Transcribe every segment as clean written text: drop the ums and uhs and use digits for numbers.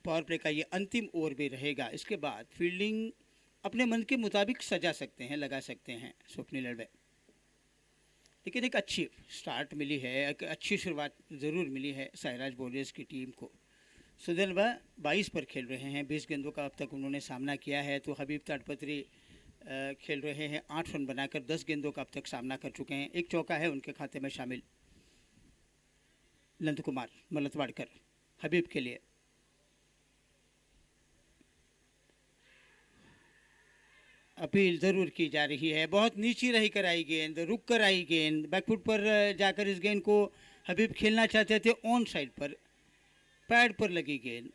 Power play का ये अंतिम ओवर भी रहेगा। इसके बाद फील्डिंग अपने मन के मुताबिक सजा सकते हैं, लगा सकते हैं स्वप्निल लड़वे, लेकिन एक अच्छी स्टार्ट मिली है, एक अच्छी शुरुआत ज़रूर मिली है साइराज वॉरियर्स की टीम को। सुदनवा 22 पर खेल रहे हैं, 20 गेंदों का अब तक उन्होंने सामना किया है। तो हबीब ताड़पत्री खेल रहे हैं 8 रन बनाकर, 10 गेंदों का अब तक सामना कर चुके हैं। एक चौका है उनके खाते में शामिल। नंद कुमार मलतवाड़कर हबीब के लिए, अपील ज़रूर की जा रही है। बहुत नीची रही कर आई गेंद, रुक कर आई गेंद, बैकफुट पर जाकर इस गेंद को हबीब खेलना चाहते थे, ऑन साइड पर पैड पर लगी गेंद,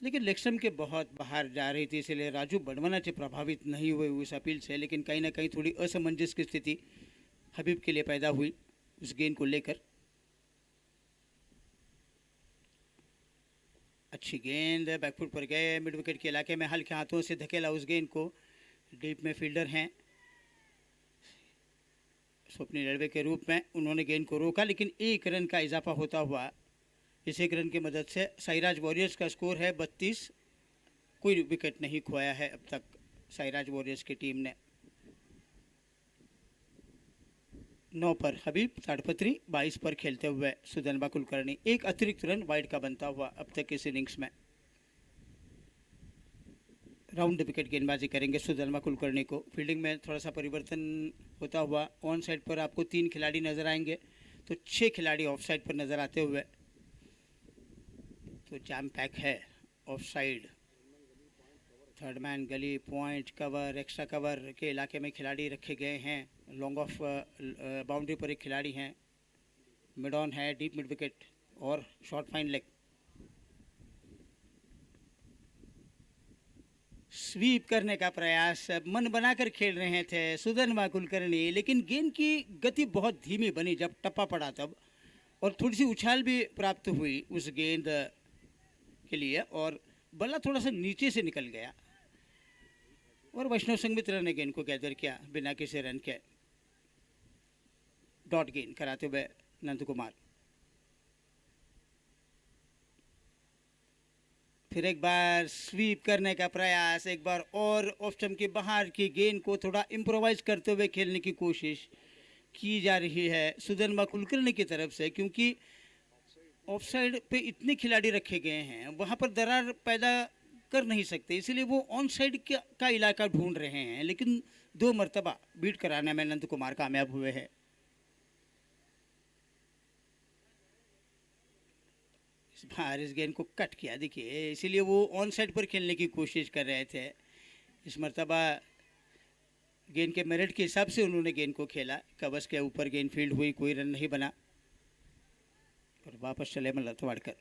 लेकिन लेग के बहुत बाहर जा रही थी, इसलिए राजू बड़वना से प्रभावित नहीं हुए उस अपील से। लेकिन कहीं ना कहीं थोड़ी असमंजस की स्थिति हबीब के लिए पैदा हुई उस गेंद को लेकर। अच्छी गेंद, बैकफुट पर गए, मिड विकेट के इलाके में हल्के हाथों से धकेला उस गेंद को। डीप में फील्डर हैं स्वप्निल लड़वे के रूप में, उन्होंने गेंद को रोका, लेकिन 1 रन का इजाफा होता हुआ इस 1 रन की मदद से साइराज वॉरियर्स का स्कोर है 32। कोई विकेट नहीं खोया है अब तक साइराज वॉरियर्स की टीम ने। 9 पर हबीब ताड़पत्री, 22 पर खेलते हुए सुदनवा कुलकर्णी। एक अतिरिक्त रन वाइड का बनता हुआ अब तक इस इनिंग्स में। राउंड विकेट गेंदबाजी करेंगे सुदनवा कुलकर्णी को। फील्डिंग में थोड़ा सा परिवर्तन होता हुआ ऑन साइड पर आपको 3 खिलाड़ी नज़र आएंगे, तो 6 खिलाड़ी ऑफ साइड पर नज़र आते हुए। तो जैम पैक है ऑफ साइड, थर्ड मैन, गली, पॉइंट, कवर, एक्स्ट्रा कवर के इलाके में खिलाड़ी रखे गए हैं। लॉन्ग ऑफ बाउंड्री पर एक खिलाड़ी हैं, मिड ऑन है, डीप मिड विकेट और शॉर्ट फाइन लेग। स्वीप करने का प्रयास, मन बनाकर खेल रहे थे सुदनवा कुलकर्णी, लेकिन गेंद की गति बहुत धीमी बनी जब टप्पा पड़ा तब, और थोड़ी सी उछाल भी प्राप्त हुई उस गेंद के लिए, और बल्ला थोड़ा सा नीचे से निकल गया और वैष्णव संघमित्रा ने गेंद को गैदर किया बिना किसी रन के। डॉट गेंद कराते हुए नंद कुमार। फिर एक बार स्वीप करने का प्रयास, एक बार और ऑफ स्टंप के बाहर की गेंद को थोड़ा इम्प्रोवाइज करते हुए खेलने की कोशिश की जा रही है सुदनवा कुलकर्णी की तरफ से, क्योंकि ऑफ साइड पे इतने खिलाड़ी रखे गए हैं, वहाँ पर दरार पैदा कर नहीं सकते, इसलिए वो ऑन साइड का इलाका ढूंढ रहे हैं। लेकिन 2 मरतबा बीट कराने में नंद कुमार कामयाब हुए हैं। इस बार इस गेंद को कट किया, देखिए, इसीलिए वो ऑन साइड पर खेलने की कोशिश कर रहे थे। इस मरतबा गेंद के मेरिट के हिसाब से उन्होंने गेंद को खेला, कवच के ऊपर गेंद फील्ड हुई, कोई रन नहीं बना और वापस चले मलतवाड़कर।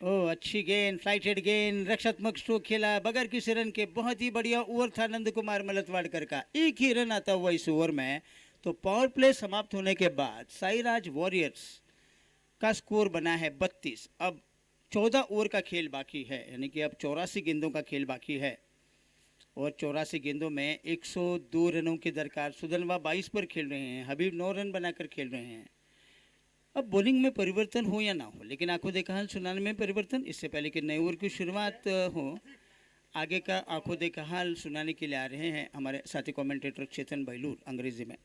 ओह, अच्छी गेंद, फ्लाइट हेड गेंद, रक्षात्मक स्ट्रोक खेला बगैर किसी रन के। बहुत ही बढ़िया ओवर था नंद कुमार मलतवाड़कर का, एक ही रन आता हुआ इस ओवर में। तो पावर प्ले समाप्त होने के बाद साइराज वॉरियर्स का स्कोर बना है 32। अब 14 ओवर का खेल बाकी है, यानी कि अब 84 गेंदों का खेल बाकी है, और 84 गेंदों में 102 रनों की दरकार। सुदनवा 22 पर खेल रहे हैं, हबीब 9 रन बनाकर खेल रहे हैं। अब बॉलिंग में परिवर्तन हो या ना हो, लेकिन आंखों देखा हाल सुनाने में परिवर्तन, इससे पहले कि नए ओवर की शुरुआत हो, आगे का आंखों देखा हाल सुनाने के लिए आ रहे हैं हमारे साथी कमेंटेटर चेतन बहलूर अंग्रेजी में।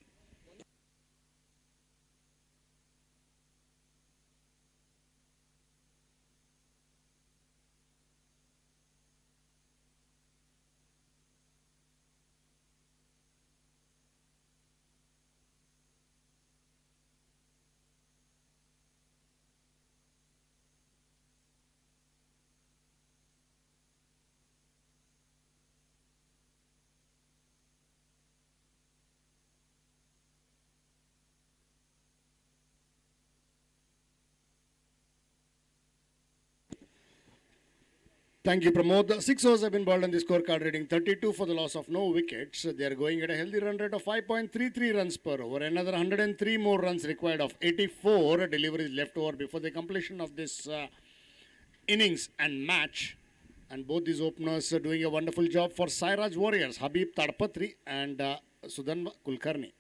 Thank you, Pramod. 6 overs have been bowled on the scorecard, reading 32 for the loss of no wickets. They are going at a healthy run rate of 5.33 runs per over. Another 103 more runs required of 84 deliveries left over before the completion of this innings and match. And both these openers are doing a wonderful job for Sairaj Warriors, Habib Tadpatri and Sudanva Kulkarni.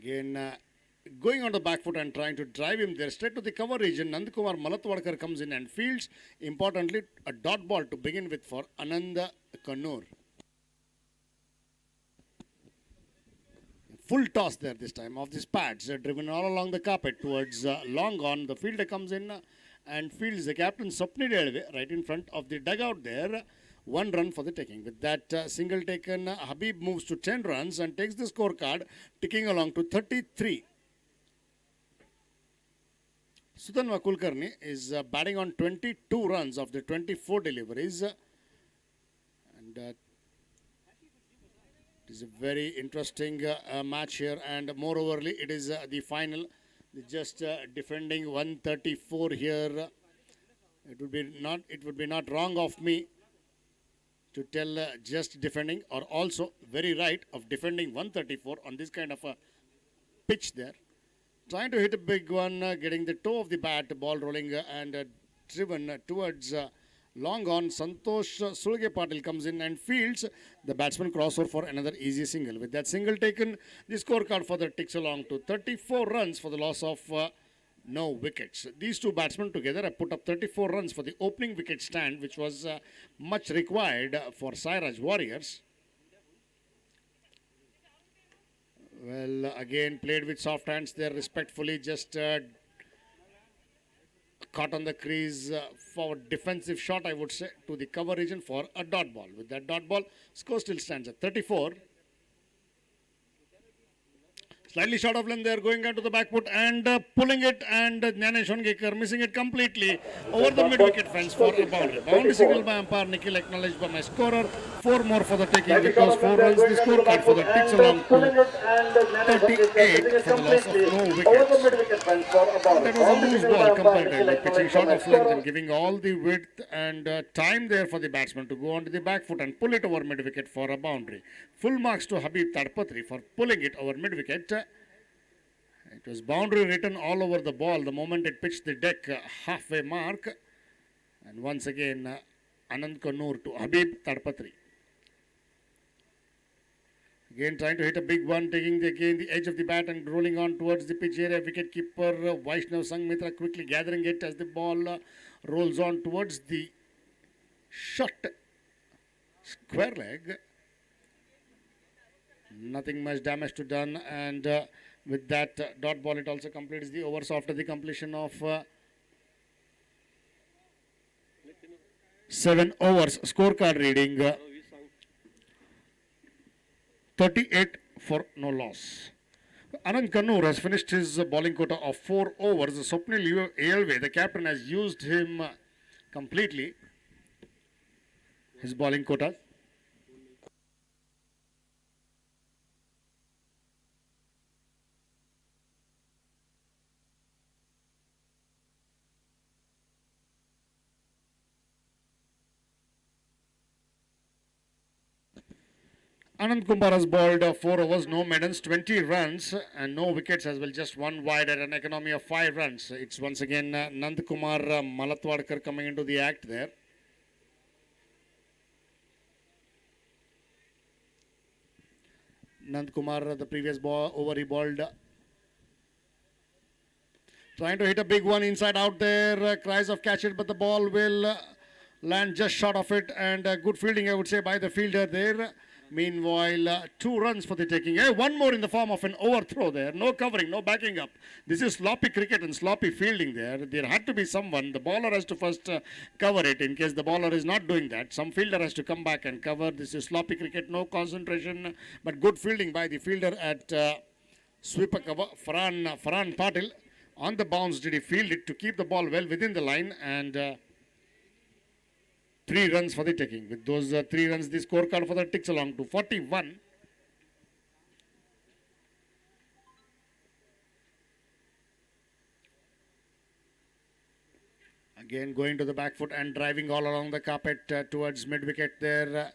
Again, going on the back foot and trying to drive him there straight to the cover region. Nandakumar Malatwadkar comes in and fields, importantly, a dot ball to begin with for Anand Kannur. Full toss there this time of these pads, driven all along the carpet towards long on. The fielder comes in and fields the captain Swapnil Elve right in front of the dugout there. 1 run for the taking. With that single taken, Habib moves to 10 runs and takes the scorecard, ticking along to 33. Sudanva Kulkarni is batting on 22 runs of the 24 deliveries. And it is a very interesting match here, and moreover, it is the final. Just defending 134 here. It would be not wrong of me to tell just defending, or also very right of defending 134 on this kind of a pitch there. Trying to hit a big one, getting the toe of the bat, ball rolling and driven towards long on. Santosh Sulge Patil comes in and fields. The batsman crossover for another easy single. With that single taken, the scorecard further ticks along to 34 runs for the loss of no wickets. These two batsmen together have put up 34 runs for the opening wicket stand, which was much required for Sairaj Warriors. Well, again played with soft hands there, respectfully, just caught on the crease for defensive shot, I would say, to the cover region for a dot ball. With that dot ball, score still stands at 34. Slightly short of length there, going on to the back foot and pulling it, and Jnanesh Ongekar missing it completely over the mid-wicket fence for a boundary. Boundary signal by umpire Nikhil, acknowledged by my scorer. 4 more for the taking. With those 4 runs, the scorecard for the ticks along to 38 for the loss of no wickets. That was a loose ball comparatively, pitching short of length and giving all the width and time there for the batsman to go onto the back foot and pull it over mid-wicket for a boundary. Full marks to Habib Tadpatri for pulling it over mid-wicket. It was boundary written all over the ball the moment it pitched the deck, halfway mark. And once again, Anand Kannur to Habib Tadpatri. Again trying to hit a big one, taking the edge of the bat and rolling on towards the pitch area. Wicketkeeper Vaishnav Sangmitra quickly gathering it as the ball rolls on towards the short square leg. Nothing much damage to done, and with that dot ball, it also completes the overs after the completion of 7 overs. Scorecard reading 38 for no loss. Anand Kannur has finished his bowling quota of 4 overs. Swapnil Elve, the captain, has used him completely. His bowling quota. Anand Kumar has bowled 4 overs, no maidens, 20 runs and no wickets as well, just 1 wide at an economy of 5 runs. It's once again Nandakumar Malatwadkar coming into the act there. Nandakumar, the previous over he bowled. Trying to hit a big one inside out there, cries of catch it, but the ball will land just short of it, and good fielding, I would say, by the fielder there. Meanwhile, 2 runs for the taking. One more in the form of an overthrow there. No covering, no backing up. This is sloppy cricket and sloppy fielding there. There had to be someone. The bowler has to first cover it. In case the bowler is not doing that, some fielder has to come back and cover. This is sloppy cricket, no concentration, but good fielding by the fielder at sweeper cover. Farhan Patil. On the bounce, did he field it to keep the ball well within the line, and 3 runs for the taking. With those 3 runs, the scorecard for the ticks along to 41. Again going to the back foot and driving all along the carpet towards mid-wicket there.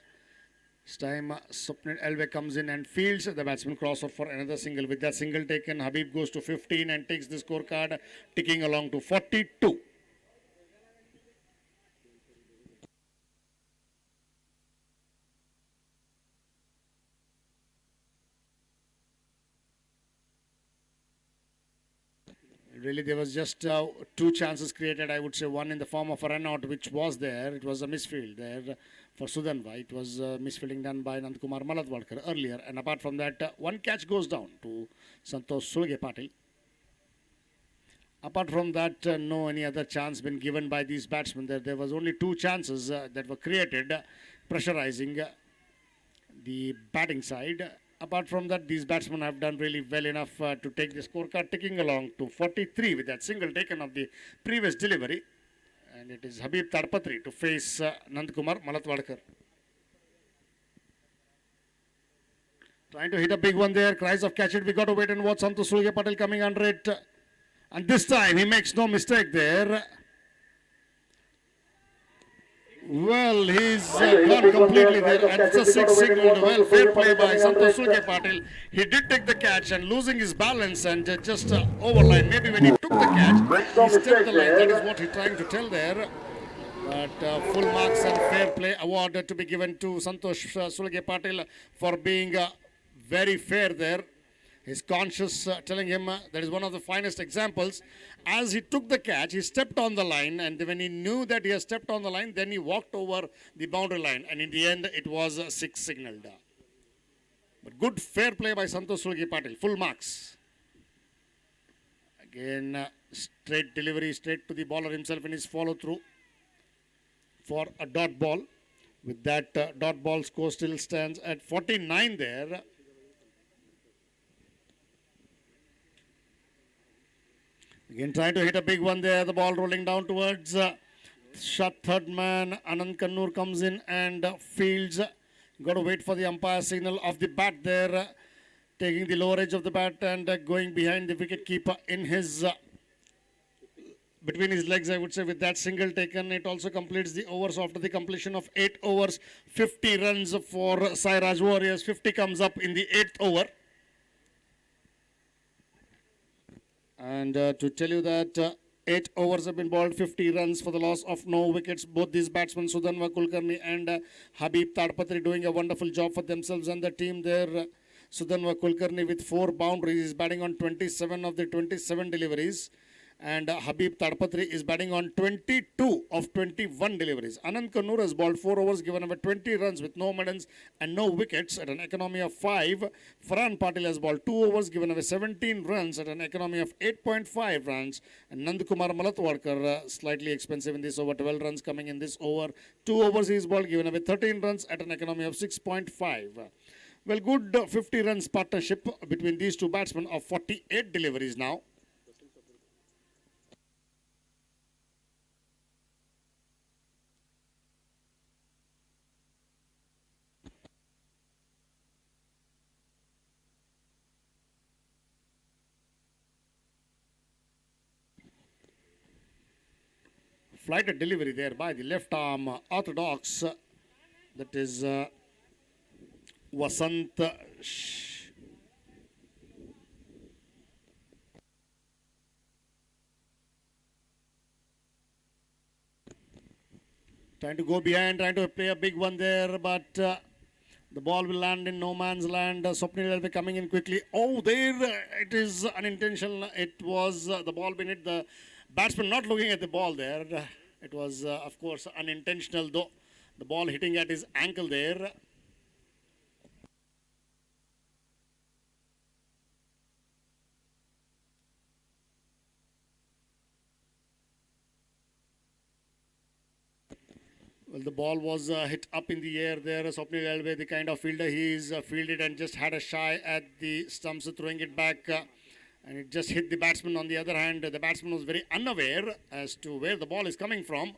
This time Swapnil Elve comes in and fields. The batsman crossover for another single. With that single taken, Habib goes to 15 and takes the scorecard, ticking along to 42. Really, there was just two chances created. I would say one in the form of a run out, which was there. It was a misfield there for Sudanva. It was misfielding done by Nandkumar Malatwadkar earlier. And apart from that, one catch goes down to Santosh Sulge Patil. Apart from that, no any other chance been given by these batsmen. There was only two chances that were created, pressurizing the batting side. Apart from that, these batsmen have done really well enough to take the scorecard ticking along to 43 with that single taken of the previous delivery. And it is Habib Tadpatri to face Nandkumar Malatwadkar. Trying to hit a big one there. Cries of catch it. We got to wait and watch Santosh Sulge Patil coming under it. And this time he makes no mistake there. Well, he's gone completely there, and it's a six signal. Well, fair play by Santosh Sulge Patil. He did take the catch and losing his balance and just overline. Maybe when he took the catch, he stepped the line. That is what he's trying to tell there. But full marks and fair play award to be given to Santosh Sulge Patil for being very fair there. His conscious telling him that is one of the finest examples. As he took the catch, he stepped on the line, and when he knew that he had stepped on the line, then he walked over the boundary line, and in the end, it was six signaled. But good fair play by Santosh Sulge Patil, full marks. Again, straight delivery, straight to the bowler himself in his follow-through for a dot ball. With that, dot ball score still stands at 49 there. Again, trying to hit a big one there. The ball rolling down towards shot third man. Anand Kannur comes in and fields. Got to wait for the umpire signal of the bat there. Taking the lower edge of the bat and going behind the wicket keeper in his between his legs, I would say. With that single taken, it also completes the overs after the completion of 8 overs. 50 runs for Sairaj Warriors. 50 comes up in the 8th over. And to tell you that 8 overs have been bowled, 50 runs for the loss of no wickets. Both these batsmen, Sudanva Kulkarni and Habib Tadpatri, doing a wonderful job for themselves and the team there. Sudanva Kulkarni with 4 boundaries is batting on 27 of the 27 deliveries. And Habib Tadpatri is batting on 22 of 21 deliveries. Anand Kannur has bowled 4 overs, given away 20 runs with no maidens and no wickets at an economy of 5. Farhan Patil has bowled 2 overs, given away 17 runs at an economy of 8.5 runs. And Nandkumar Malatwadkar, slightly expensive in this over, 12 runs coming in this over. 2 overs he is bowled, given away 13 runs at an economy of 6.5. Well, good 50 runs partnership between these two batsmen of 48 deliveries now. Flighted delivery there by the left arm orthodox. That is Vasant. Trying to go behind, trying to play a big one there, but the ball will land in no man's land. Swapnil will be coming in quickly. Oh, there it is unintentional. It was the ball being hit. The batsman not looking at the ball there. It was, of course, unintentional, though. The ball hitting at his ankle there. Well, the ball was hit up in the air there. Swapnil Alve, the kind of fielder he is, fielded and just had a shy at the stumps, throwing it back. And it just hit the batsman. On the other hand, the batsman was very unaware as to where the ball is coming from.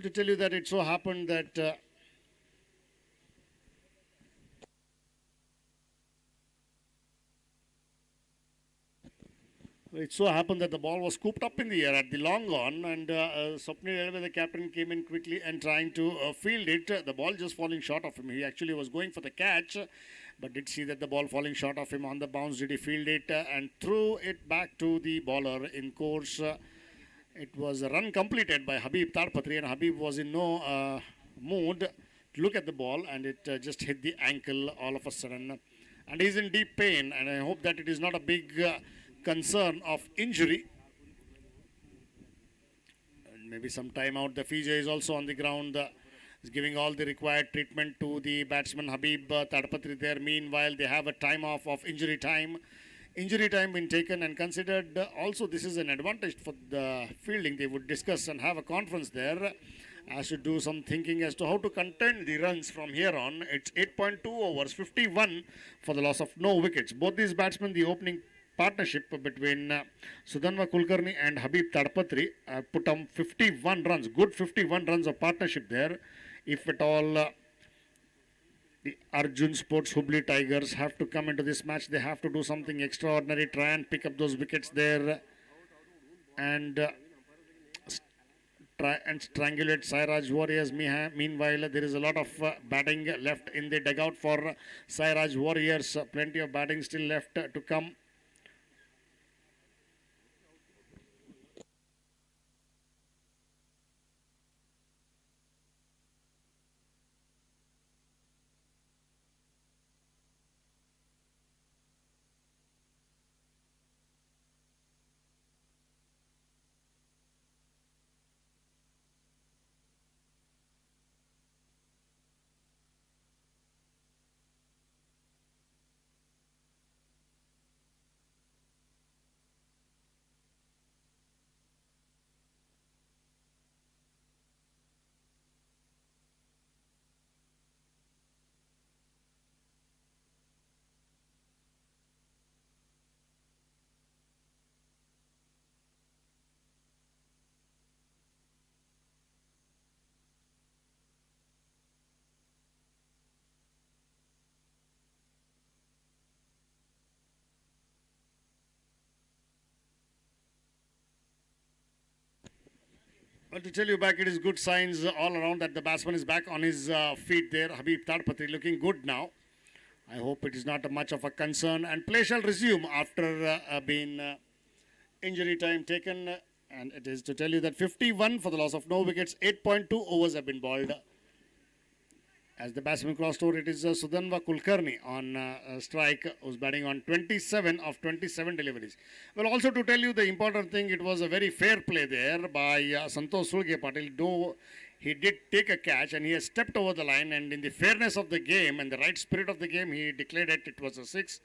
To tell you that it so happened that it so happened that the ball was scooped up in the air at the long on, and Swapnil Elve, the captain, came in quickly and trying to field it. The ball just falling short of him. He actually was going for the catch, but did see that the ball falling short of him on the bounce. Did he field it and threw it back to the bowler? In course, it was a run completed by Habib Tadpatri, and Habib was in no mood to look at the ball, and it just hit the ankle all of a sudden. And he's in deep pain, and I hope that it is not a big concern of injury. And maybe some time out. The Fiji is also on the ground. Is giving all the required treatment to the batsman Habib Tadpatri there. Meanwhile, they have a time off of injury time. Injury time been taken and considered. Also, this is an advantage for the fielding. They would discuss and have a conference there as to do some thinking as to how to contain the runs from here on. It's 8.2 overs, 51 for the loss of no wickets. Both these batsmen, the opening partnership between Sudhanva Kulkarni and Habib Tadpatri put on 51 runs. Good 51 runs of partnership there. If at all the Arjun Sports Hubli Tigers have to come into this match, they have to do something extraordinary, try and pick up those wickets there and try and strangulate Sairaj Warriors. Meanwhile, there is a lot of batting left in the dugout for Sairaj Warriors. Plenty of batting still left to come. Well, to tell you back, it is good signs all around that the batsman is back on his feet there. Habib Tadpatri looking good now. I hope it is not much of a concern. And play shall resume after being injury time taken. And it is to tell you that 51 for the loss of no wickets. 8.2 overs have been bowled. As the batsman crossed over, it is Sudhanva Kulkarni on strike, who's batting on 27 of 27 deliveries. Well, also to tell you the important thing, it was a very fair play there by Santosh Sulge Patil. Though he did take a catch and he has stepped over the line, and in the fairness of the game and the right spirit of the game, he declared it was a 6.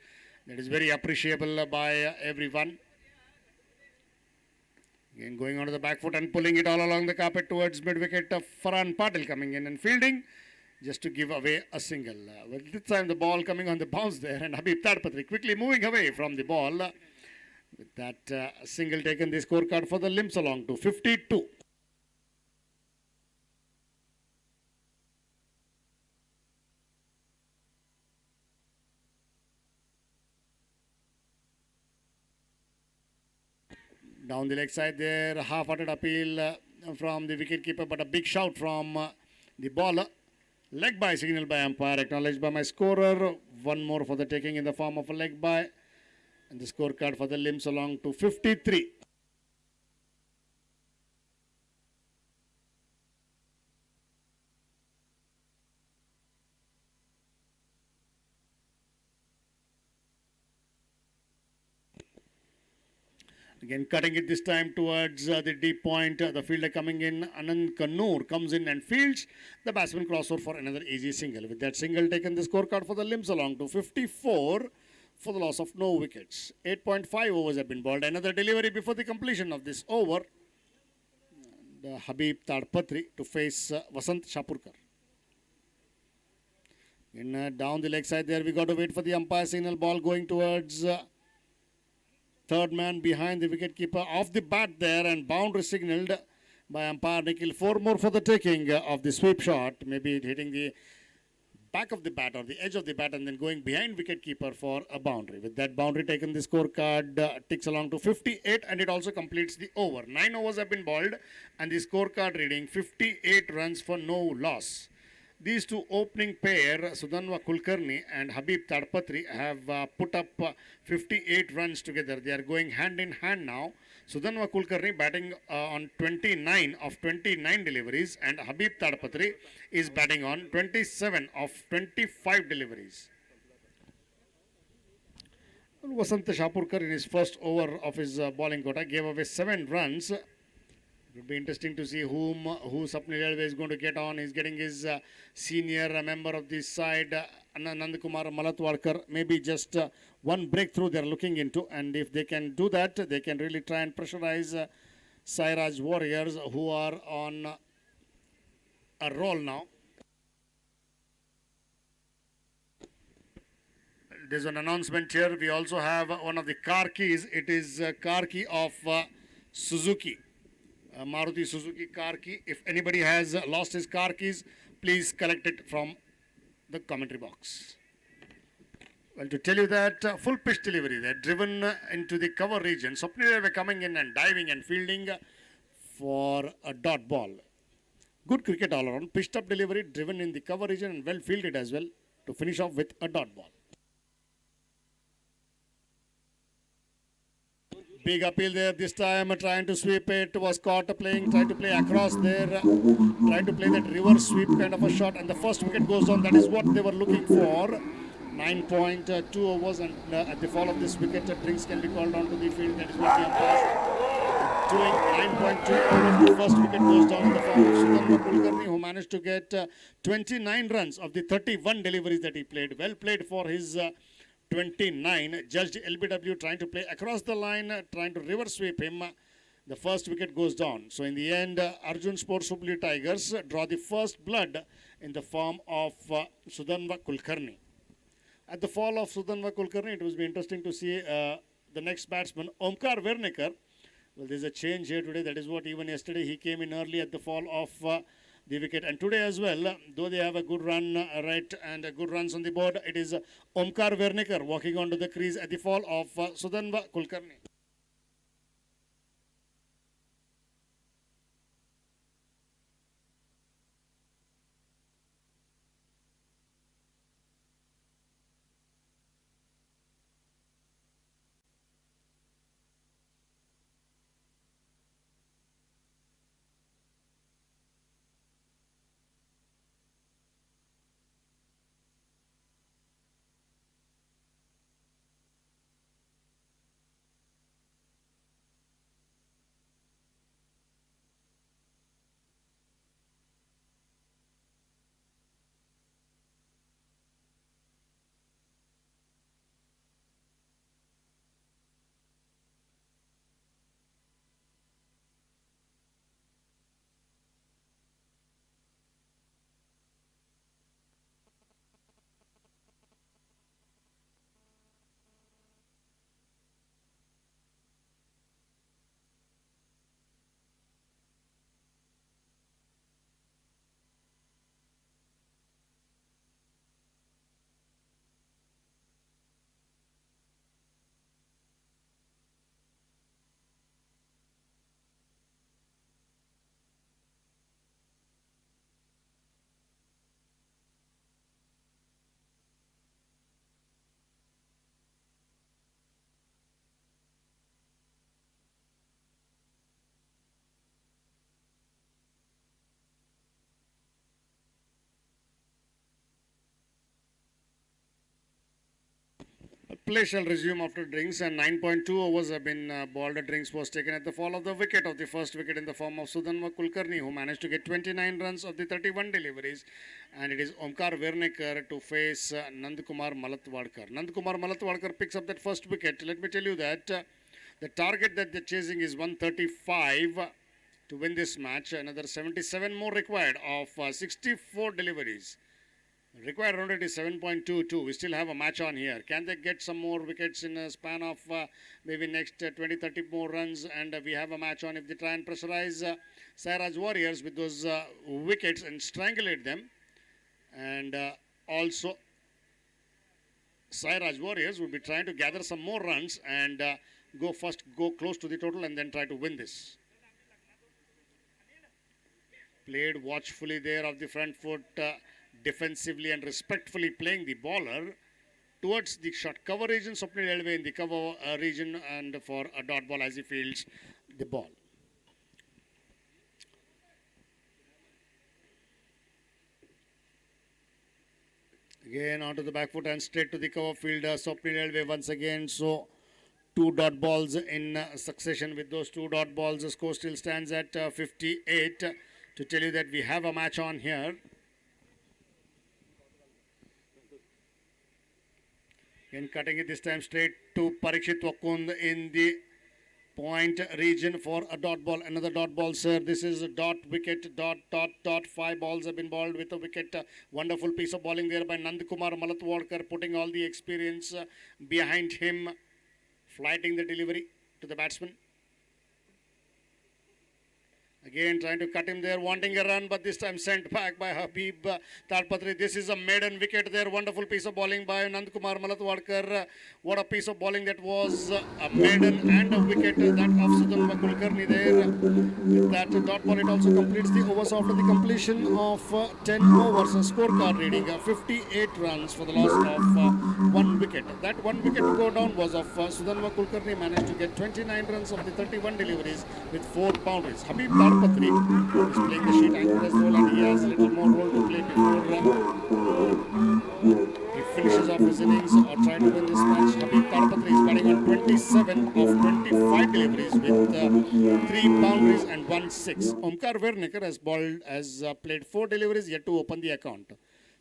That is very appreciable by everyone. Again, going onto the back foot and pulling it all along the carpet towards mid-wicket. Farhan Patil coming in and fielding, just to give away a single. Well, this time the ball coming on the bounce there, and Habib Tadpatri quickly moving away from the ball. With that single taken, the scorecard for the Limps along to 52. Down the leg side there, half-hearted appeal from the wicketkeeper, but a big shout from the bowler. Leg by signal by umpire, acknowledged by my scorer. One more for the taking in the form of a leg by. And the scorecard for the Limps along to 53. Again, cutting it this time towards the deep point. The fielder coming in, Anand Kannur, comes in and fields. The batsman crossover for another easy single. With that single taken, the scorecard for the Limps along to 54 for the loss of no wickets. 8.5 overs have been bowled. Another delivery before the completion of this over. The Habib Tadpatri to face Vasant Shapurkar. In down the leg side there, we got to wait for the umpire signal. Ball going towards third man behind the wicketkeeper, off the bat there, and boundary signalled by umpire Nikhil. 4 more for the taking of the sweep shot. Maybe it hitting the back of the bat or the edge of the bat and then going behind wicketkeeper for a boundary. With that boundary taken, the scorecard ticks along to 58, and it also completes the over. 9 overs have been bowled and the scorecard reading 58 runs for no loss. These two opening pair, Sudanva Kulkarni and Habib Tadpatri, have put up 58 runs together. They are going hand in hand now. Sudanva Kulkarni batting on 29 of 29 deliveries, and Habib Tadpatri is batting on 27 of 25 deliveries. Vasant Shapurkar in his first over of his bowling quota gave away 7 runs. It would be interesting to see who Sapnil Yadav is going to get on. He's getting his senior member of this side, Nandakumar Malatwadkar. Maybe just one breakthrough they're looking into, and if they can do that, they can really try and pressurize Sairaj Warriors, who are on a roll now. There's an announcement here. We also have one of the car keys. It is car key of Suzuki. Maruti Suzuki car key. If anybody has lost his car keys, please collect it from the commentary box. Well, to tell you that full pitch delivery, they're driven into the cover region. Swapnil were coming in and diving and fielding for a dot ball. Good cricket all around. Pitched up delivery, driven in the cover region and well fielded as well to finish off with a dot ball. Big appeal there this time, trying to sweep it, was caught playing, tried to play across there, tried to play that reverse sweep kind of a shot, and the first wicket goes down. That is what they were looking for. 9.2 overs, and at the fall of this wicket, drinks can be called onto the field. That is what the umpires doing. 9.2 overs, the first wicket goes down in the form of Sudanva Kulkarni, who managed to get 29 runs of the 31 deliveries that he played. Well played for his 29. Judged LBW trying to play across the line, trying to reverse sweep him. The first wicket goes down. So in the end, Arjun Sports Hubli Tigers draw the first blood in the form of Sudanva Kulkarni. At the fall of Sudanva Kulkarni, it will be interesting to see the next batsman, Omkar Wernikar. Well, there's a change here today. That is what even yesterday he came in early at the fall of the wicket, and today as well, though they have a good run right and good runs on the board, it is Omkar Wernikar walking onto the crease at the fall of Sudanva Kulkarni. Play shall resume after drinks, and 9.2 overs have been bowled. Drinks was taken at the fall of the wicket of the first wicket in the form of Sudanva Kulkarni, who managed to get 29 runs of the 31 deliveries, and it is Omkar Wernikar to face Nandakumar Malatwadkar. Nandakumar Malatwadkar picks up that first wicket. Let me tell you that the target that they're chasing is 135 to win this match. Another 77 more required of 64 deliveries. Required run rate is 7.22. We still have a match on here. Can they get some more wickets in a span of maybe next 20-30 more runs, and we have a match on if they try and pressurize Sairaj Warriors with those wickets and strangulate them. And also Sairaj Warriors will be trying to gather some more runs and go close to the total and then try to win this. Played watchfully there of the front foot. defensively and respectfully playing the bowler towards the short cover region. Swapnil Elve in the cover region, and for a dot ball as he fields the ball. Again onto the back foot and straight to the cover field. Swapnil Elve once again. So 2 dot balls in succession. With those 2 dot balls, the score still stands at 58. To tell you that we have a match on here. Again cutting it this time straight to Parikshit Wakund in the point region for a dot ball. Another dot ball, sir. This is a dot wicket, dot. 5 balls have been balled with a wicket. Wonderful piece of bowling there by Nandakumar Malatwadkar, putting all the experience behind him, flighting the delivery to the batsman. Again trying to cut him there, wanting a run, but this time sent back by Habib Tadpatri. This is a maiden wicket there. Wonderful piece of bowling by Nandakumar Malatwadkar. What a piece of bowling that was. A maiden and a wicket that of Sudhanva Kulkarni there. With that dot ball, it also completes the overs after the completion of 10 overs. A scorecard reading 58 runs for the loss of 1 wicket. That 1 wicket to go down was of Sudhanva Kulkarni. Managed to get 29 runs of the 31 deliveries with 4 boundaries. Habib Tadpatri is playing the sheet anchor's role, and he has a little more role to play before he finishes off his innings or trying to win this match. Habib Tadpatri is batting on 27 of 25 deliveries with 3 boundaries and 1 6. Omkar Vernikar has played 4 deliveries yet to open the account.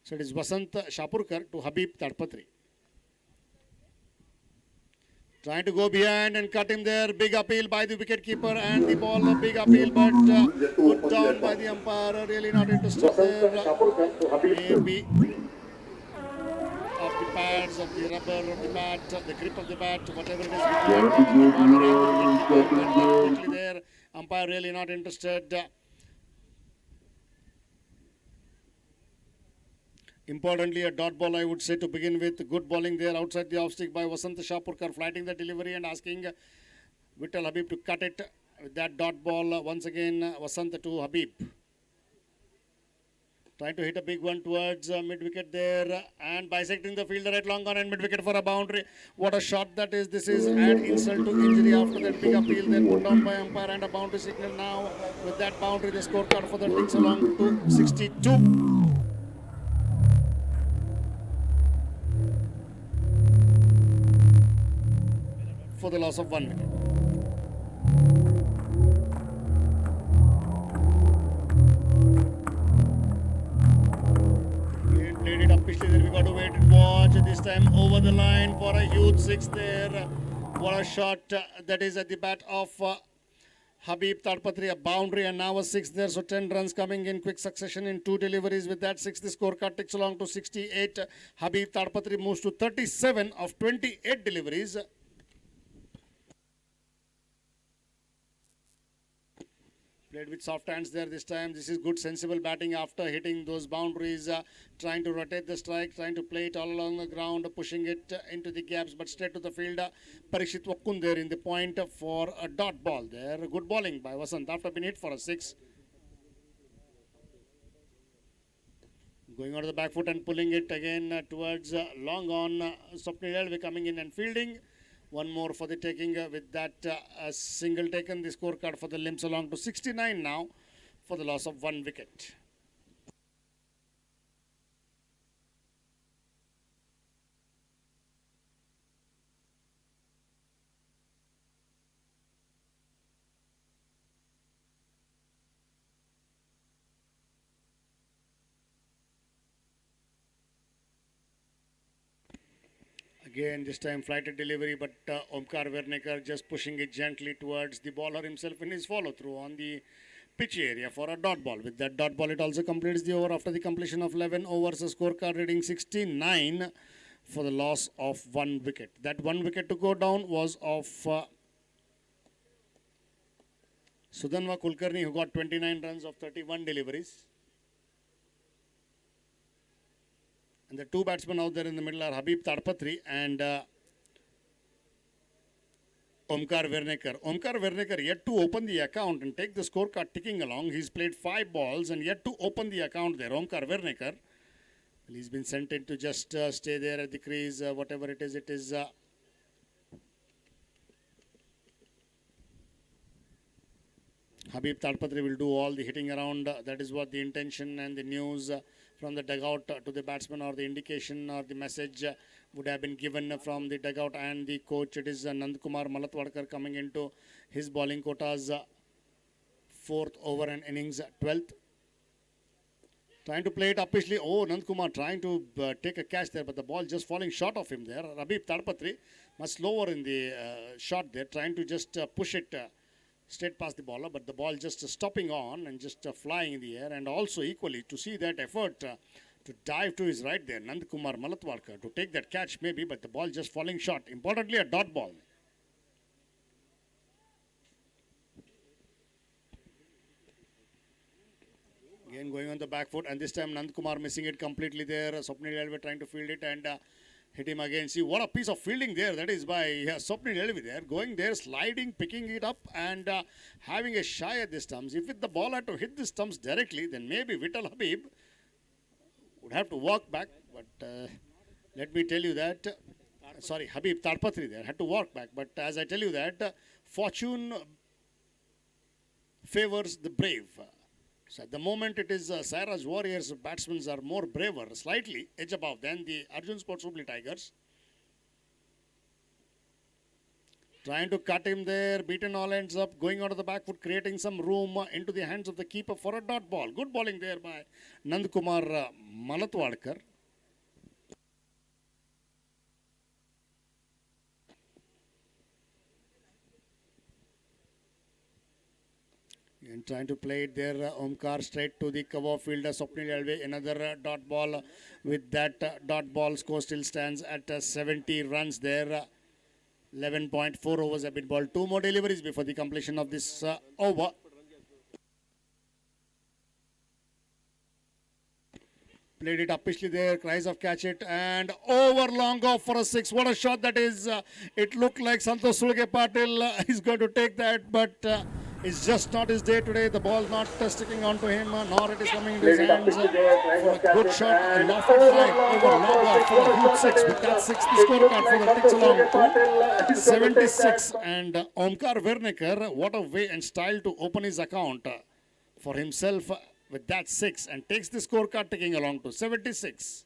So it is Vasant Shapurkar to Habib Tadpatri. Trying to go behind and cut him there. Big appeal by the wicketkeeper and the ball. A big appeal, but put down by the umpire. Really not interested there. Maybe of the pads, of the rubber of the bat, the grip of the bat, whatever it is. Quickly there. Umpire really not interested. Importantly, a dot ball, I would say, to begin with. Good bowling there outside the off stick by Vasant Shapurkar, flighting the delivery and asking Vittal Habib to cut it with that dot ball. Once again, Vasant to Habib. Trying to hit a big one towards mid-wicket there and bisecting the fielder at long on and mid-wicket for a boundary. What a shot that is. This is add insult to injury after that big appeal then put down by umpire and a boundary signal now. With that boundary, the scorecard for the ticks along to 62. For the loss of 1 wicket. Played it up pitch there. We got to wait and watch. This time over the line for a huge 6 there. What a shot that is at the bat of Habib Tadpatri. A boundary and now a 6 there. So 10 runs coming in quick succession in 2 deliveries. With that 6, the scorecard ticks along to 68. Habib Tadpatri moves to 37 of 28 deliveries. Played with soft hands there this time. This is good sensible batting after hitting those boundaries. Trying to rotate the strike, trying to play it all along the ground, pushing it into the gaps, but straight to the field. Parikshit Wakund there in the point for a dot ball there. Good bowling by Vasant after being hit for a 6. Going on to the back foot and pulling it again towards long on. Swapnil Elve coming in and fielding. One more for the taking with that single taken. The scorecard for the limps along to 69 now for the loss of 1 wicket. Again, this time flighted delivery, but Omkar Vernikar just pushing it gently towards the bowler himself in his follow-through on the pitch area for a dot ball. With that dot ball, it also completes the over after the completion of 11 overs. A scorecard reading 69 for the loss of 1 wicket. That 1 wicket to go down was of Sudhanva Kulkarni, who got 29 runs of 31 deliveries. And the 2 batsmen out there in the middle are Habib Tadpatri and Omkar Vernikar. Omkar Vernikar yet to open the account and take the scorecard ticking along. He's played 5 balls and yet to open the account there. Omkar Vernikar. He's been sent in to just stay there at the crease, whatever it is, Habib Tadpatri will do all the hitting around. That is what the intention and the news from the dugout to the batsman, or the indication or the message would have been given from the dugout and the coach. It is Nandkumar Malatwadkar coming into his bowling quotas, 4th over and innings, 12th. Trying to play it uppishly. Oh, Nandkumar trying to take a catch there, but the ball just falling short of him there. Habib Tadpatri much slower in the shot there, trying to just push it straight past the bowler, but the ball just stopping on and just flying in the air. And also equally to see that effort to dive to his right there, Nandkumar Malatwadkar, to take that catch maybe, but the ball just falling short. Importantly, a dot ball. Again going on the back foot, and this time Nandkumar missing it completely there. Swapnil Yadav trying to field it and hit him again. See what a piece of fielding there that is by Swapnil Yadav there. Going there, sliding, picking it up and having a shy at the stumps. If the ball had to hit the stumps directly, then maybe Vital Habib would have to walk back. But let me tell you that, Habib Tadpatri there had to walk back. But as I tell you that, fortune favors the brave. So at the moment it is Sairaj Warriors batsmen are more braver, slightly edge above than the Arjun Sports Hubli Tigers. Trying to cut him there, beaten all ends up, going out of the back foot, creating some room into the hands of the keeper for a dot ball. Good bowling there by Nandkumar Malatwadkar. And trying to play it there, Omkar straight to the cover fielder, Swapnil Yadav, another dot ball. With that dot ball, score still stands at 70 runs there. 11.4 overs have been bowled. 2 more deliveries before the completion of this over. Played it uppishly there, cries of catch it, and over long off for a 6. What a shot that is. It looked like Santosh Sulge Patil is going to take that, but it's just not his day today. The ball not sticking onto him, nor it is coming into his hands for a good shot. A lofted fly over long off for a huge 6. With that 6, the scorecard for the ticks along to 76. And Omkar Werneker, what a way and style to open his account for himself with that 6, and takes the scorecard ticking along to 76.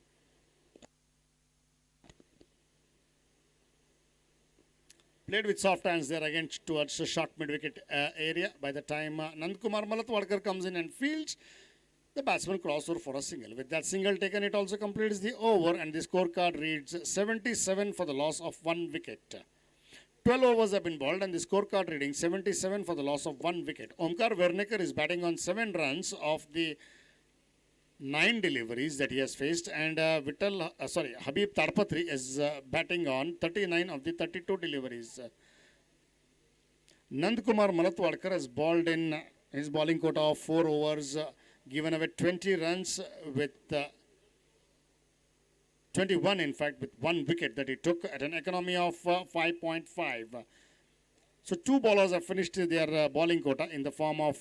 Played with soft hands there again towards the short mid-wicket area. By the time Nandkumar Malatwadkar comes in and fields, the batsman crossover for a single. With that single taken, it also completes the over, and the scorecard reads 77 for the loss of 1 wicket. 12 overs have been bowled, and the scorecard reading 77 for the loss of 1 wicket. Omkar Werneker is batting on 7 runs of the 9 deliveries that he has faced, and Habib Tadpatri is batting on 39 of the 32 deliveries. Nandkumar Malatwadkar has bowled in his bowling quota of 4 overs, given away 20 runs with 21 in fact, with 1 wicket that he took at an economy of 5.5. So 2 bowlers have finished their bowling quota in the form of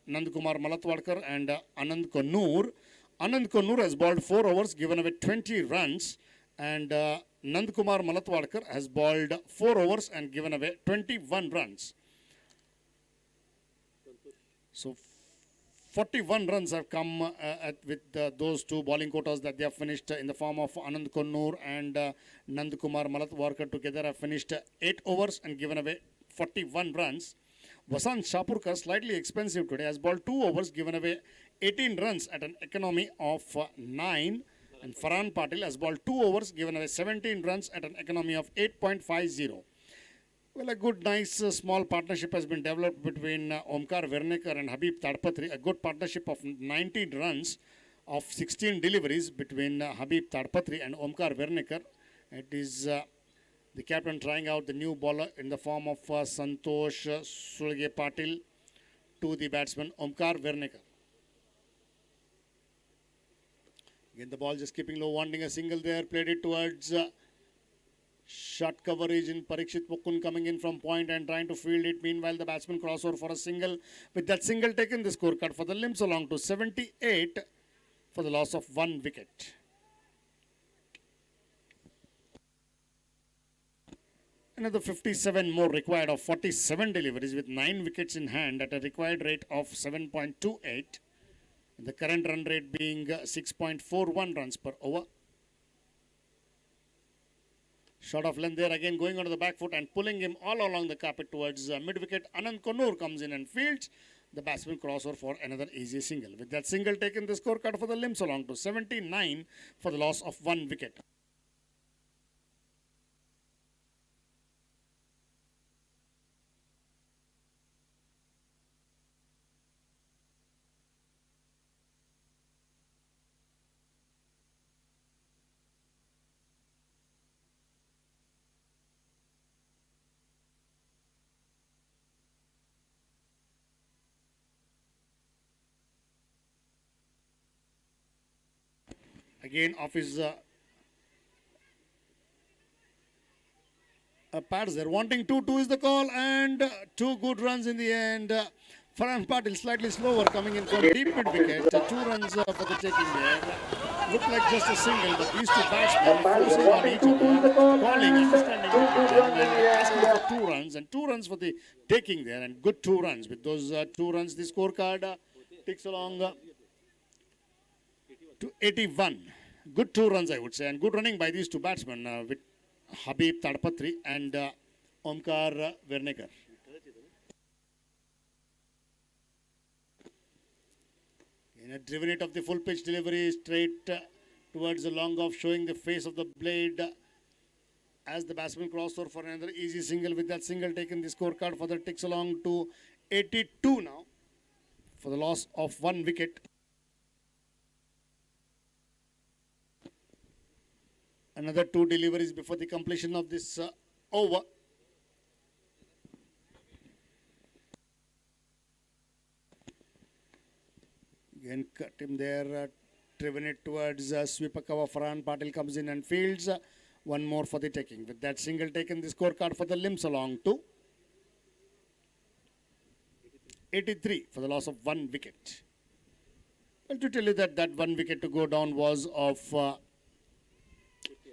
Nandkumar Malatwadkar and Anand Kannur. Anand Kannur has bowled 4 overs, given away 20 runs, and Nandkumar Malatwadkar has bowled 4 overs and given away 21 runs. So 41 runs have come with those 2 bowling quotas that they have finished in the form of Anand Kannur and Nandkumar Malatwadkar together have finished 8 overs and given away 41 runs. Vasant Shapurkar, slightly expensive today, has bowled 2 overs, given away 18 runs at an economy of 9. And Farhan Patil has bowled 2 overs, given away 17 runs at an economy of 8.50. Well, a good, nice, small partnership has been developed between Omkar Werneker and Habib Tadpatri. A good partnership of 19 runs of 16 deliveries between Habib Tadpatri and Omkar Werneker. It is the captain trying out the new bowler in the form of Santosh Sulge Patil to the batsman Omkar Werneker. Again, the ball just keeping low, wanting a single there. Played it towards short coverage in Parikshit Pokun coming in from point and trying to field it. Meanwhile, the batsman crossover for a single. With that single taken, the scorecard for the Limbs along to 78 for the loss of 1 wicket. Another 57 more required of 47 deliveries with 9 wickets in hand at a required rate of 7.28. The current run rate being 6.41 runs per over. Shot of length there again, going onto the back foot and pulling him all along the carpet towards mid wicket. Anand Konur comes in and fields. The batsman crossover for another easy single. With that single taken, the scorecard for the limps along to 79 for the loss of 1 wicket. Again off his pads there, wanting 2-2 is the call, and 2 good runs in the end. Farhan Patil slightly slower, coming in from deep mid wicket. 2 runs for the taking there. Looked like just a single, but these 2 batsmen forcing on each other, calling, understanding, and asking for 2 runs, and 2 runs for the taking there, and good 2 runs. With those 2 runs, the scorecard ticks along to 81. Good 2 runs, I would say, and good running by these 2 batsmen with Habib Tadpatri and Omkar Vernekar. In a driven it of the full pitch delivery straight towards the long off, showing the face of the blade as the batsman crossed over for another easy single. With that single taken, the scorecard for the ticks along to 82 now for the loss of 1 wicket. Another 2 deliveries before the completion of this over. Again cut him there, driven it towards sweeper cover. Farhan Patil comes in and fields. 1 more for the taking. With that single taken, the scorecard for the limps along to 83 for the loss of 1 wicket. Well, to tell you that 1 wicket to go down was of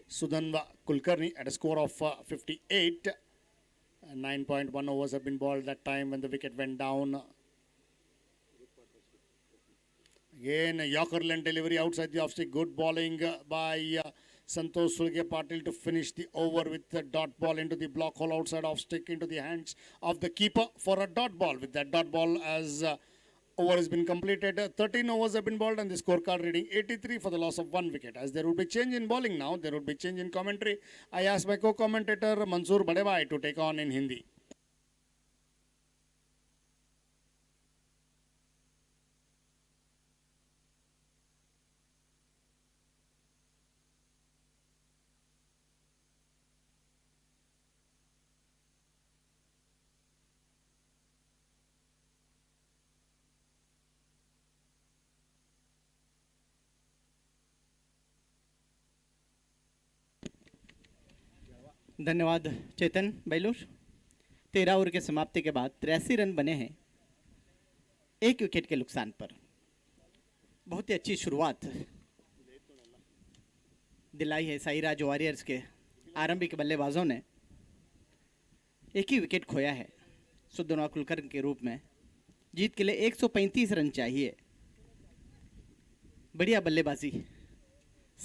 Sudhanva Kulkarni at a score of 58. 9.1 overs have been bowled that time when the wicket went down. Again, a Yorkerland delivery outside the off stick. Good bowling by Santosh Sulge Patil to finish the over with the dot ball into the block hole outside off stick into the hands of the keeper for a dot ball. With that dot ball, as over has been completed, 13 overs have been bowled, and the scorecard reading 83 for the loss of 1 wicket. As there would be change in bowling now, there would be change in commentary. I asked my co-commentator Mansoor Badebhai to take on in Hindi. धन्यवाद चेतन Bailur. 13 over के समाप्ति के बाद 83 run बने हैं 1 wicket के नुकसान पर। बहुत ही अच्छी शुरुआत दिलाई है साईराज वॉरियर्स के आरंभिक बल्लेबाजों ने। 1 ही विकेट खोया है सुधनवा कुलकर्णी के रूप में। जीत के लिए 135 रन चाहिए। बढ़िया बल्लेबाजी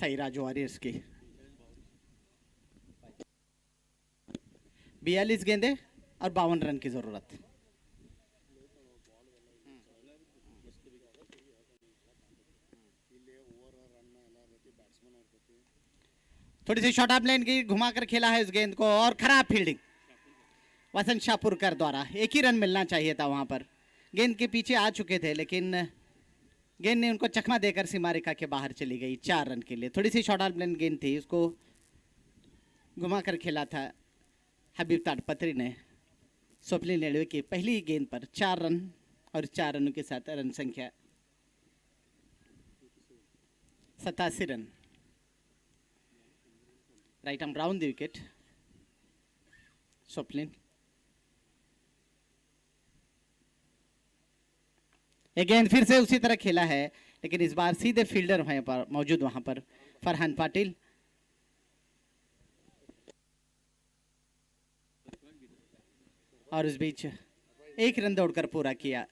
साईराज वॉरियर्स की। 42 गेंदें और 52 रन की जरूरत। थोड़ी सी शॉर्ट ऑफ लाइन की घुमाकर खेला है इस गेंद को, और खराब फील्डिंग वसंत शाहपुरकर द्वारा। 1 ही रन मिलना चाहिए था वहां पर। गेंद के पीछे आ चुके थे, लेकिन गेंद ने उनको चकमा देकर सीमा रेखा के बाहर चली गई 4 रन के लिए। थोड़ी सी शॉर्ट ऑफ लाइन गेंद थी, उसको घुमाकर खेला था हबीब ताड़पत्री ने। स्वप्निल नेड़वे की पहली गेंद पर 4 रन, और 4 रनों के साथ रन संख्या 87 run. Right arm round the wicket Swapnil. ये गेंद फिर से उसी तरह खेला है, लेकिन इस बार सीधे फील्डर वहां पर मौजूद, वहां पर फरहान पाटिल। और इस बीच एक रन दौड़कर पूरा किया।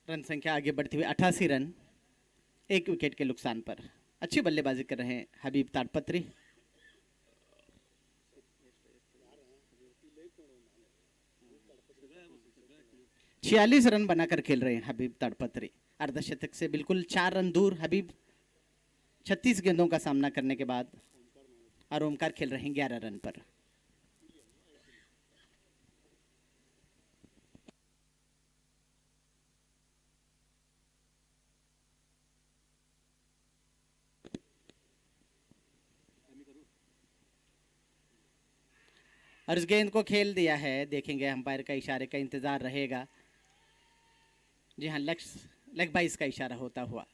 रन संख्या आगे बढ़ती हुई 88 रन, एक विकेट के नुकसान पर। अच्छी बल्लेबाजी कर रहे हैं हबीब ताड़पत्री। छियालीस रन बनाकर खेल रहे हैं हबीब ताड़पत्री। अर्धशतक से बिल्कुल 4 रन दूर हबीब 36 गेंदों का सामना करने के बाद। और ओमकार खेल रहे हैं 11 रन पर। और इस गेंद को खेल दिया है, देखेंगे अंपायर का इशारे का इंतजार रहेगा। जी हाँ, लेग बाइस का इशारा होता हुआ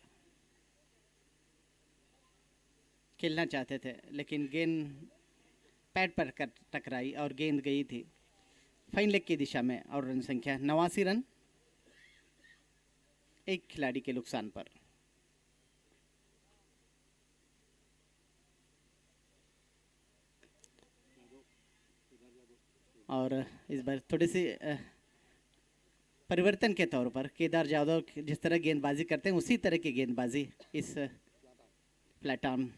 खेलना चाहते थे, लेकिन गेंद पैड पर टकराई और गेंद गई थी फाइन लेग की दिशा में। और रन संख्या 89 रन, एक खिलाड़ी के नुकसान पर। और इस बार थोड़ी सी परिवर्तन के तौर पर केदार जाधव जिस तरह गेंदबाजी करते हैं उसी तरह की गेंदबाजी इस फ्लैट आर्म।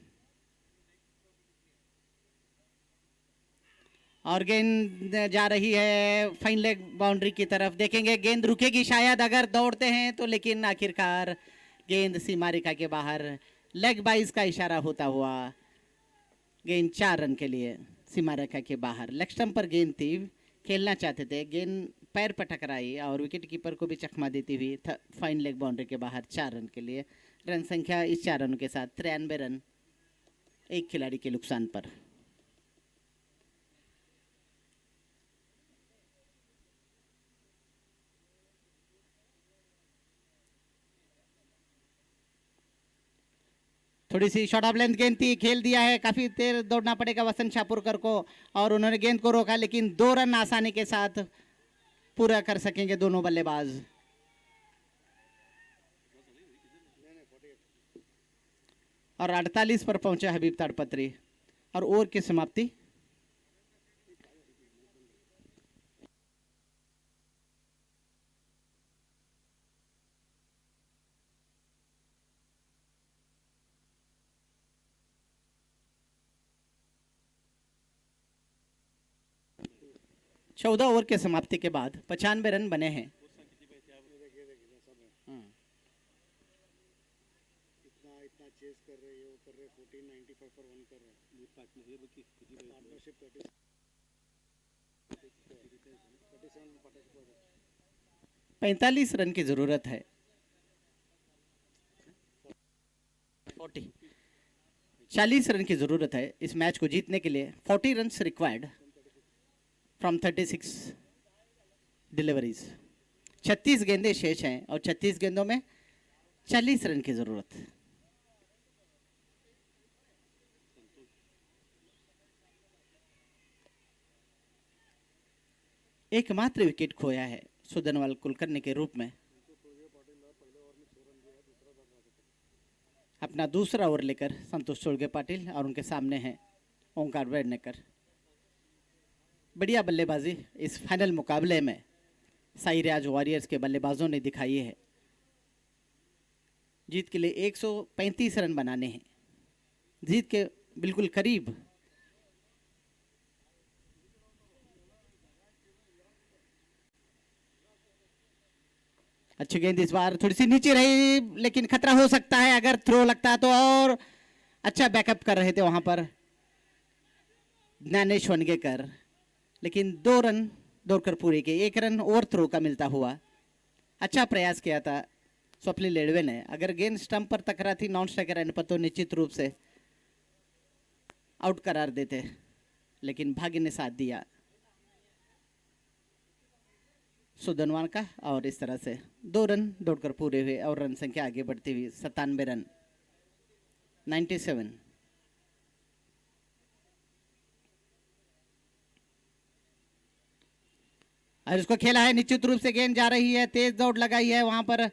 और गेंद जा रही है फाइन लेग बाउंड्री की तरफ। देखेंगे गेंद रुकेगी शायद अगर दौड़ते हैं तो, लेकिन आखिरकार गेंद सीमा रेखा के बाहर। लेग बाइस का इशारा होता हुआ गेंद 4 रन के लिए सीमा रेखा के बाहर। लेग स्टंप पर गेंद थी, खेलना चाहते थे, गेंद पैर पर टकराई और विकेट कीपर को भी चकमा देती हुई फाइन लेग बाउंड्री के बाहर 4 रन के लिए। रन संख्या इस 4 रनों के साथ 93 रन, एक खिलाड़ी के नुकसान पर। थोड़ी सी शॉर्ट ऑफ लेंथ गेंद थी, खेल दिया है। काफी देर दौड़ना पड़ेगा वसंत शाहपुरकर को और उन्होंने गेंद को रोका, लेकिन 2 रन आसानी के साथ पूरा कर सकेंगे दोनों बल्लेबाज। और 48 पर पहुंचे हबीब ताड़पत्री और ओवर की समाप्ति। चौदह ओवर के समाप्ति के बाद 95 रन बने हैं। पैंतालीस रन की जरूरत है। 40 रन की जरूरत है इस मैच को जीतने के लिए। 40 रन रिक्वायर्ड फ्रॉम 36 डिलीवरीज। 36 गेंदें शेष हैं और 36 गेंदों में 40 रन की जरूरत। एकमात्र विकेट खोया है सुदनवाल कुलकर्णी के रूप में। अपना दूसरा ओवर लेकर संतोष चोड़गे पाटिल और उनके सामने हैं ओंकार वेडनेकर। बढ़िया बल्लेबाजी इस फाइनल मुकाबले में साइराज वॉरियर्स के बल्लेबाजों ने दिखाई है। जीत के लिए 135 रन बनाने हैं, जीत के बिल्कुल करीब। अच्छी गेंद इस बार थोड़ी सी नीचे रही, लेकिन खतरा हो सकता है अगर थ्रो लगता तो। और अच्छा बैकअप कर रहे थे वहां पर ज्ञानेश वनगेकर, लेकिन 2 रन दौड़कर पूरे के। 1 रन ओवर थ्रो का मिलता हुआ। अच्छा प्रयास किया था स्वप्निल लेडवे ने। अगर गेंद स्टंप पर टकरा थी नॉन स्ट्राइकर एंड पर तो निश्चित रूप से आउट करार देते, लेकिन भाग्य ने साथ दिया सुदनवान का और इस तरह से 2 रन दौड़कर पूरे हुए और रन संख्या आगे बढ़ती हुई 97 रन, 97। और इसको खेला है, निश्चित रूप से गेंद जा रही है, तेज दौड़ लगाई है वहां पर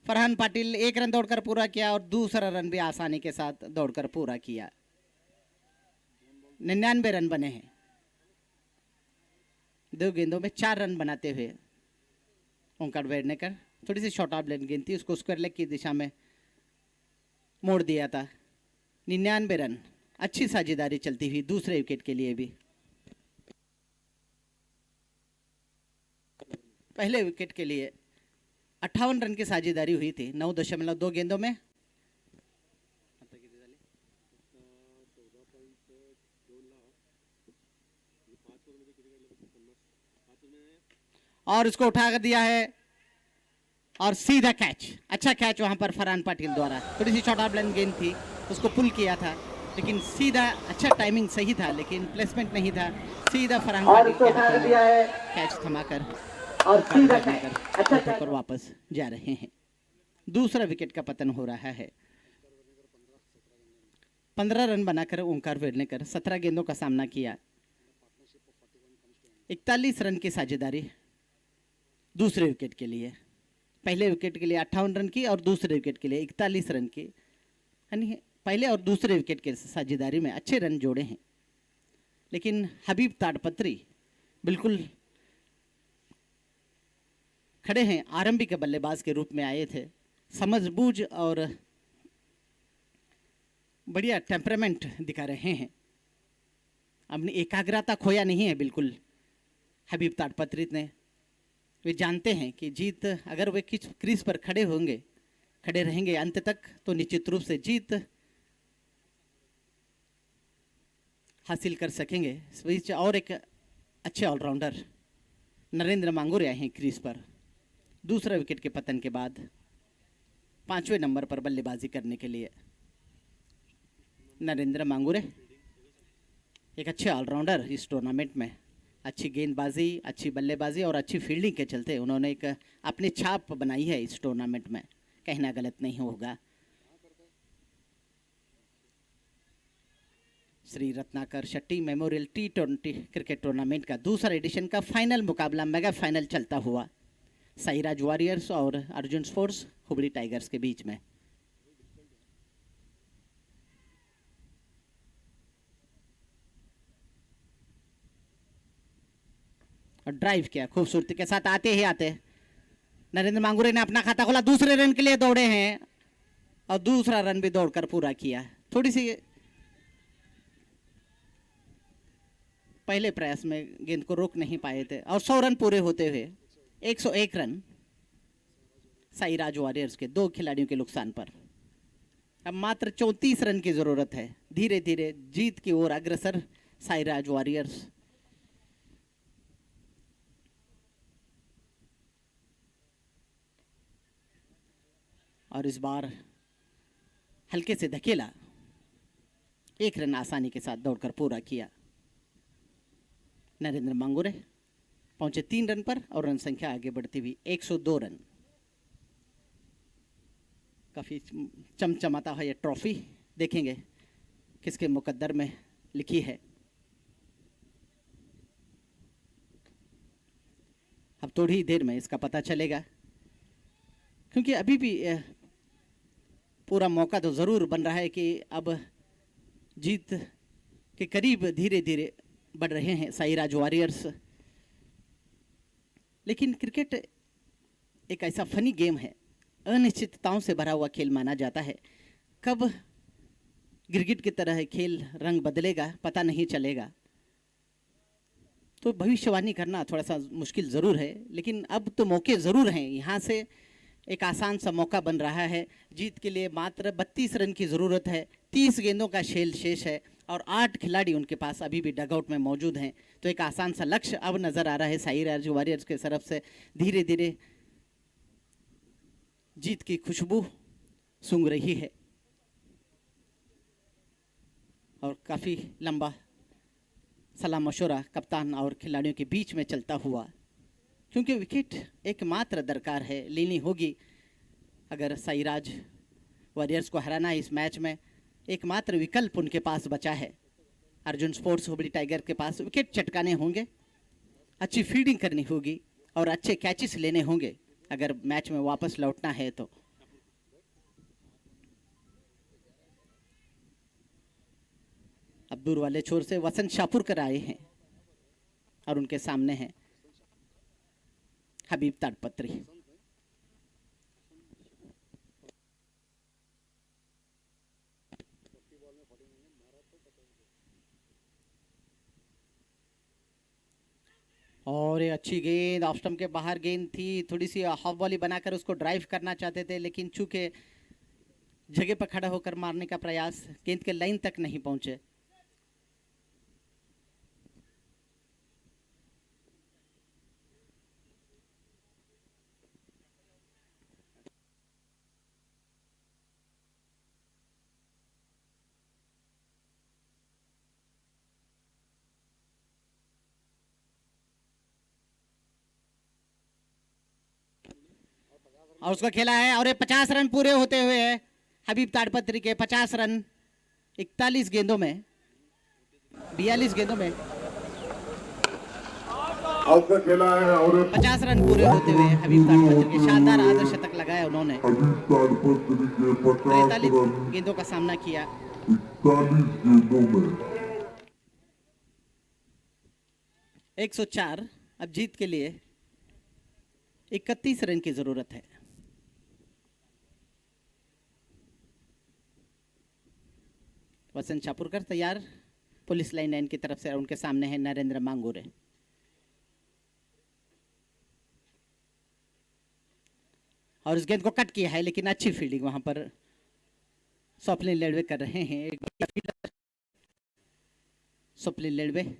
फरहान पाटिल। 1 रन दौड़कर पूरा किया और दूसरा रन भी आसानी के साथ दौड़कर पूरा किया। 99 रन बने हैं। 2 गेंदों में 4 रन बनाते हुए ओंकार वेडनेकर, थोड़ी सी शॉर्ट ऑफ लेन गेंद थी, उसको स्क्वायर लेग की दिशा में मोड़ दिया था। 99 रन, अच्छी साझेदारी चलती हुई दूसरे विकेट के लिए भी। पहले विकेट के लिए 58 रन की साझेदारी हुई थी 9.2 गेंदों में। और उसको उठा कर दिया है और सीधा कैच, अच्छा कैच वहां पर फरहान पाटिल द्वारा। थोड़ी सी शॉर्ट ऑफ लाइन गेंद थी, उसको पुल किया था, लेकिन सीधा अच्छा टाइमिंग सही था, लेकिन प्लेसमेंट नहीं था। सीधा फरहान पाटिल के हाथों में कैच थमाकर और सीधा कैच पर वापस जा रहे हैं। दूसरा विकेट का पतन हो रहा है। 15 रन बनाकर ओंकार वेडनेकर 17 गेंदों का सामना किया। 41 रन की साझेदारी दूसरे विकेट के लिए। पहले विकेट के लिए 58 रन की और दूसरे विकेट के लिए 41 रन की, यानी पहले और दूसरे विकेट के साझेदारी में अच्छे रन जोड़े हैं। लेकिन हबीब ताड़पत्री बिल्कुल खड़े हैं, आरंभिक बल्लेबाज के रूप में आए थे। समझबूझ और बढ़िया टेम्परामेंट दिखा रहे हैं, अपनी एकाग्रता खोया नहीं है बिल्कुल हबीब ताड़पत्री ने। वे जानते हैं कि जीत, अगर वे क्रीज पर खड़े रहेंगे अंत तक, तो निश्चित रूप से जीत हासिल कर सकेंगे। इस बीच और एक अच्छे ऑलराउंडर नरेंद्र मांगुरे आए हैं क्रीज पर दूसरा विकेट के पतन के बाद 5वें नंबर पर बल्लेबाजी करने के लिए। नरेंद्र मांगुरे एक अच्छे ऑलराउंडर इस टूर्नामेंट में, अच्छी गेंदबाजी, अच्छी बल्लेबाजी और अच्छी फील्डिंग के चलते उन्होंने एक अपनी छाप बनाई है इस टूर्नामेंट में, कहना गलत नहीं होगा। Shri Ratnakar Shetty memorial T20 cricket tournament का दूसरा एडिशन का फाइनल मुकाबला, मेगा फाइनल चलता हुआ साइराज वॉरियर्स और अर्जुन स्पोर्ट्स हुबली टाइगर्स के बीच में। और ड्राइव किया खूबसूरती के साथ, आते ही आते नरेंद्र मांगुरे ने अपना खाता खोला, दूसरे रन के लिए दौड़े हैं और दूसरा रन भी दौड़कर पूरा किया। थोड़ी सी पहले प्रयास में गेंद को रोक नहीं पाए थे और 100 रन पूरे होते हुए 101 रन साइराज वॉरियर्स के 2 खिलाड़ियों के नुकसान पर। अब मात्र 34 रन की जरूरत है, धीरे धीरे जीत की ओर अग्रसर साइराज वॉरियर्स। और इस बार हल्के से धकेला, 1 रन आसानी के साथ दौड़कर पूरा किया। नरेंद्र मांगुरे पहुंचे 3 रन पर और रन संख्या आगे बढ़ती हुई 102 रन। काफी चमचमाता है ये ट्रॉफी, देखेंगे किसके मुकद्दर में लिखी है। अब थोड़ी ही देर में इसका पता चलेगा, क्योंकि अभी भी पूरा मौका तो ज़रूर बन रहा है कि अब जीत के करीब धीरे धीरे बढ़ रहे हैं साइराज वॉरियर्स। लेकिन क्रिकेट एक ऐसा फनी गेम है, अनिश्चितताओं से भरा हुआ खेल माना जाता है। कब गिरगिट की तरह खेल रंग बदलेगा पता नहीं चलेगा, तो भविष्यवाणी करना थोड़ा सा मुश्किल ज़रूर है। लेकिन अब तो मौके ज़रूर हैं, यहाँ से एक आसान सा मौका बन रहा है। जीत के लिए मात्र 32 रन की ज़रूरत है, 30 गेंदों का खेल शेष है और 8 खिलाड़ी उनके पास अभी भी डगआउट में मौजूद हैं। तो एक आसान सा लक्ष्य अब नज़र आ रहा है साइराज वॉरियर्स के तरफ से। धीरे धीरे जीत की खुशबू सूंघ रही है और काफ़ी लंबा सलाह मशवरा कप्तान और खिलाड़ियों के बीच में चलता हुआ, क्योंकि विकेट एकमात्र दरकार है, लेनी होगी। अगर साइराज वॉरियर्स को हराना है इस मैच में, एकमात्र विकल्प उनके पास बचा है। अर्जुन स्पोर्ट्स हुबली टाइगर के पास विकेट चटकाने होंगे, अच्छी फील्डिंग करनी होगी और अच्छे कैचेस लेने होंगे अगर मैच में वापस लौटना है तो। अब दूर वाले छोर से वसंत शाहपुरकर आए हैं और उनके सामने हैं हबीब ताड़पत्री। और ये अच्छी गेंद ऑफ स्टंप के बाहर गेंद थी, थोड़ी सी हाफ वॉली बनाकर उसको ड्राइव करना चाहते थे, लेकिन चूंकि जगह पर खड़ा होकर मारने का प्रयास, गेंद के लाइन तक नहीं पहुंचे। और उसको खेला है और ये 50 रन पूरे होते हुए है हबीब ताड़पत्री के। 50 रन 41 गेंदों में, 42 गेंदों में खेला है और 50 रन पूरे होते हुए हबीब ताड़पत्री के शानदार अर्धशतक लगाया उन्होंने। 43 गेंदों का सामना किया। 104। अब जीत के लिए 31 रन की जरूरत है। वसंत शापुरकर तैयार पुलिस लाइन 9 की तरफ से, उनके सामने है नरेंद्र मांगुरे। और उस गेंद को कट किया है, लेकिन अच्छी फील्डिंग वहां पर स्वप्निल लेड़वे कर रहे हैं। स्वप्निल लेड़वे